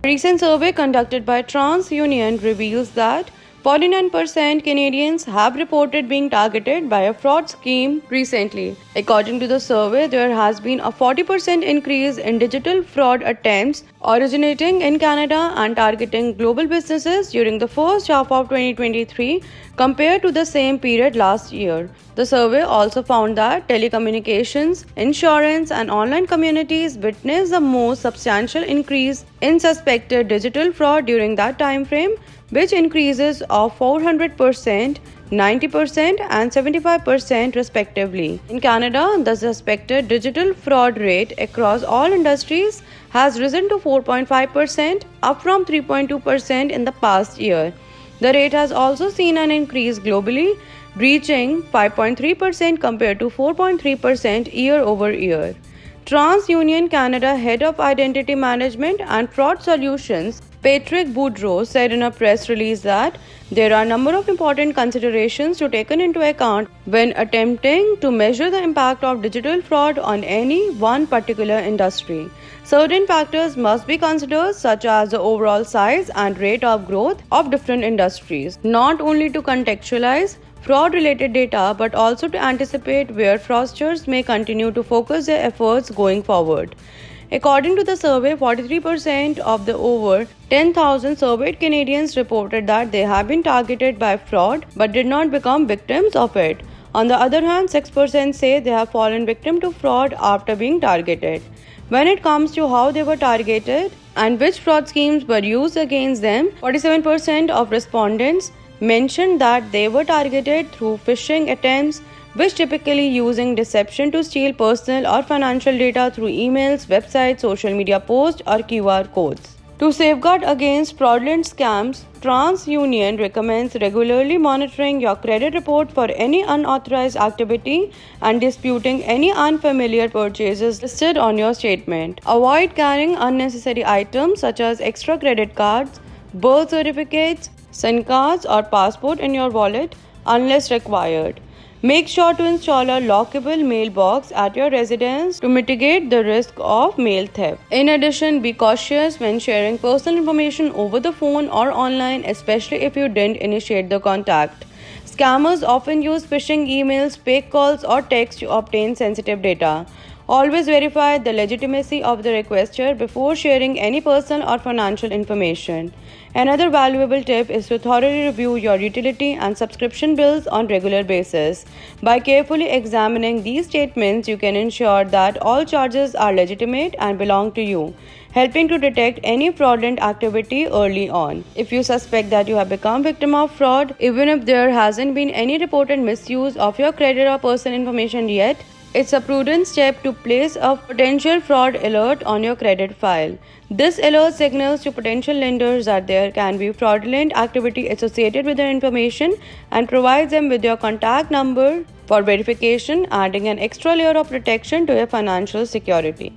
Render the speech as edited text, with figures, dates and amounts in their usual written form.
A recent survey conducted by Transunion reveals that 49% Canadians have reported being targeted by a fraud scheme recently. According to the survey, there has been a 40% increase in digital fraud attempts originating in Canada and targeting global businesses during the first half of 2023 compared to the same period last year. The survey also found that telecommunications, insurance, and online communities witnessed the most substantial increase in suspected digital fraud during that time frame, which increases of 400%, 90% and 75% respectively. In Canada, the suspected digital fraud rate across all industries has risen to 4.5%, up from 3.2% in the past year. The rate has also seen an increase globally, reaching 5.3% compared to 4.3% year over year. Transunion Canada Head of Identity Management and Fraud Solutions, Patrick Boudreau, said in a press release that there are a number of important considerations to take into account when attempting to measure the impact of digital fraud on any one particular industry. Certain factors must be considered, such as the overall size and rate of growth of different industries, not only to contextualize fraud-related data but also to anticipate where fraudsters may continue to focus their efforts going forward. According to the survey, 43% of the over 10,000 surveyed Canadians reported that they have been targeted by fraud but did not become victims of it. On the other hand, 6% say they have fallen victim to fraud after being targeted. When it comes to how they were targeted and which fraud schemes were used against them, 47% of respondents mentioned that they were targeted through phishing attempts, which typically using deception to steal personal or financial data through emails, websites, social media posts, or QR codes. To safeguard against fraudulent scams, TransUnion recommends regularly monitoring your credit report for any unauthorized activity and disputing any unfamiliar purchases listed on your statement. Avoid carrying unnecessary items such as extra credit cards, birth certificates, SIM cards, or passport in your wallet unless required. Make sure to install a lockable mailbox at your residence to mitigate the risk of mail theft. In addition, be cautious when sharing personal information over the phone or online, especially if you didn't initiate the contact. Scammers often use phishing emails, fake calls, or texts to obtain sensitive data. Always verify the legitimacy of the requester before sharing any personal or financial information. Another valuable tip is to thoroughly review your utility and subscription bills on a regular basis. By carefully examining these statements, you can ensure that all charges are legitimate and belong to you, helping to detect any fraudulent activity early on. If you suspect that you have become victim of fraud, even if there hasn't been any reported misuse of your credit or personal information yet, it's a prudent step to place a potential fraud alert on your credit file. This alert signals to potential lenders that there can be fraudulent activity associated with their information and provides them with your contact number for verification, adding an extra layer of protection to your financial security.